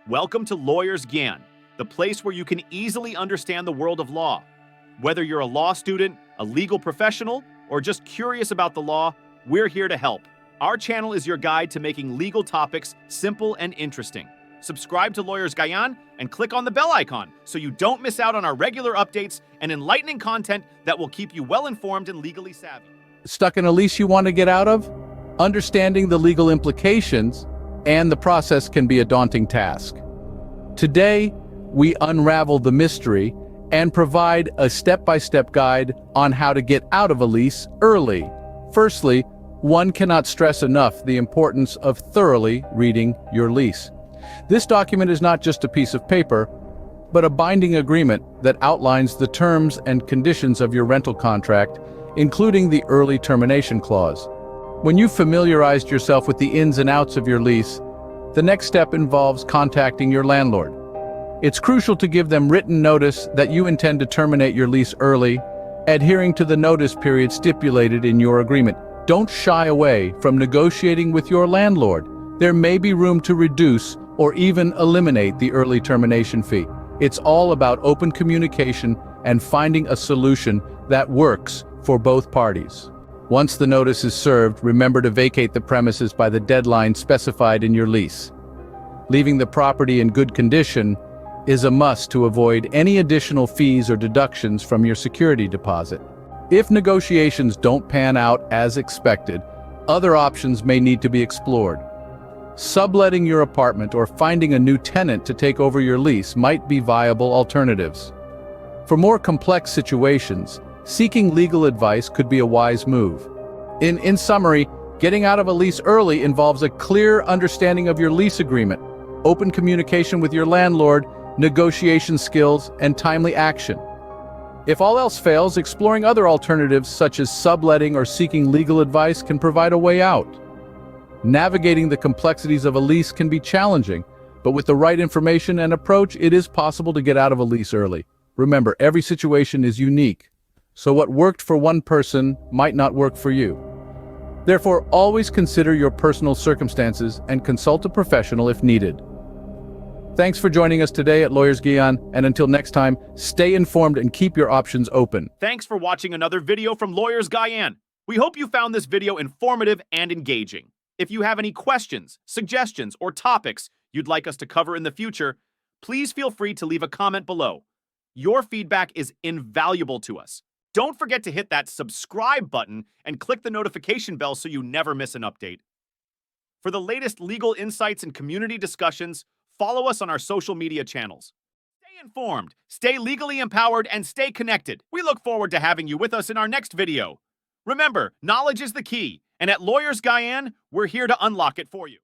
Welcome to Lawyers Gyan, the place where you can easily understand the world of law. Whether you're a law student, a legal professional, or just curious about the law, we're here to help. Our channel is your guide to making legal topics simple and interesting. Subscribe to Lawyers Gyan and click on the bell icon so you don't miss out on our regular updates and enlightening content that will keep you well-informed and legally savvy. Stuck in a lease you want to get out of? Understanding the legal implications and the process can be a daunting task. Today, we unravel the mystery and provide a step-by-step guide on how to get out of a lease early. Firstly, one cannot stress enough the importance of thoroughly reading your lease. This document is not just a piece of paper, but a binding agreement that outlines the terms and conditions of your rental contract, including the early termination clause. When you've familiarized yourself with the ins and outs of your lease, the next step involves contacting your landlord. It's crucial to give them written notice that you intend to terminate your lease early, adhering to the notice period stipulated in your agreement. Don't shy away from negotiating with your landlord. There may be room to reduce or even eliminate the early termination fee. It's all about open communication and finding a solution that works for both parties. Once the notice is served, remember to vacate the premises by the deadline specified in your lease. Leaving the property in good condition is a must to avoid any additional fees or deductions from your security deposit. If negotiations don't pan out as expected, other options may need to be explored. Subletting your apartment or finding a new tenant to take over your lease might be viable alternatives. For more complex situations, seeking legal advice could be a wise move. In summary, getting out of a lease early involves a clear understanding of your lease agreement, open communication with your landlord, negotiation skills, and timely action. If all else fails, exploring other alternatives such as subletting or seeking legal advice can provide a way out. Navigating the complexities of a lease can be challenging, but with the right information and approach, it is possible to get out of a lease early. Remember, every situation is unique, so what worked for one person might not work for you. Therefore, always consider your personal circumstances and consult a professional if needed. Thanks for joining us today at Lawyers Gyan, and until next time, stay informed and keep your options open. Thanks for watching another video from Lawyers Gyan. We hope you found this video informative and engaging. If you have any questions, suggestions, or topics you'd like us to cover in the future, please feel free to leave a comment below. Your feedback is invaluable to us. Don't forget to hit that subscribe button and click the notification bell so you never miss an update. For the latest legal insights and community discussions, follow us on our social media channels. Stay informed, stay legally empowered, and stay connected. We look forward to having you with us in our next video. Remember, knowledge is the key, and at Lawyers Gyan, we're here to unlock it for you.